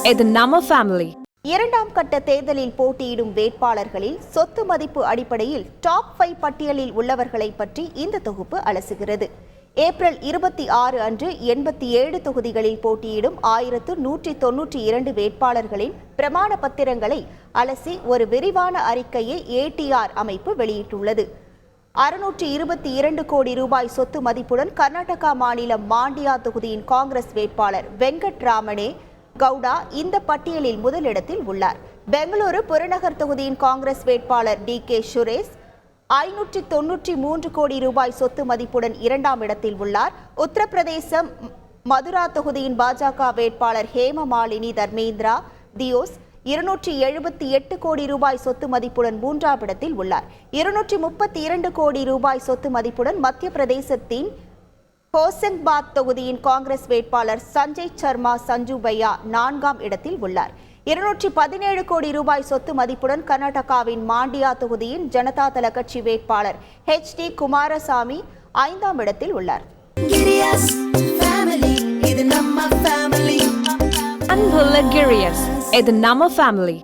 இது நம்ம ஃபேமிலி. இரண்டாம் கட்ட தேர்தலில் போட்டியிடும் வேட்பாளர்களில் சொத்து மதிப்பு அடிப்படையில் டாப் 5 பட்டியலில் உள்ளவர்களை பற்றி இந்த தொகுப்பு அலசுகிறது. ஏப்ரல் 26 அன்று 87 தொகுதிகளில் போட்டியிடும் 1192 வேட்பாளர்களின் பிரமாண பத்திரங்களை அலசி ஒரு விரிவான அறிக்கையை ஏடிஆர் அமைப்பு வெளியிட்டுள்ளது. 622 கோடி ரூபாய் சொத்து மதிப்புடன் கர்நாடகா மாநிலம் மாண்டியா தொகுதியின் காங்கிரஸ் வேட்பாளர் வெங்கட்ராமனே கவுடா இந்த பட்டியலில் முதலிடத்தில் உள்ளார். பெங்களூரு புறநகர் தொகுதியின் காங்கிரஸ் வேட்பாளர் DK சுரேஷ் 593 கோடி ரூபாய் சொத்து மதிப்புடன் இரண்டாம் இடத்தில் உள்ளார். உத்தரப்பிரதேசம் மதுரா தொகுதியின் பாஜக வேட்பாளர் ஹேமமாலினி தர்மேந்திரா தியோஸ் 278 கோடி ரூபாய் சொத்து மதிப்புடன் மூன்றாம் இடத்தில் உள்ளார். 232 கோடி ரூபாய் சொத்து மதிப்புடன் மத்திய பிரதேசத்தின் ஹோசங்பாத் தொகுதியின் காங்கிரஸ் வேட்பாளர் சஞ்சய் சர்மா சஞ்சுபையா நான்காம் இடத்தில் உள்ளார். 217 கோடி ரூபாய் சொத்து மதிப்புடன் கர்நாடகாவின் மாண்டியா தொகுதியின் ஜனதா தள கட்சி வேட்பாளர் HD குமாரசாமி ஐந்தாம் இடத்தில் உள்ளார். அன்புள்ள கிரியஸ், இது நம்ம ஃபேமிலி.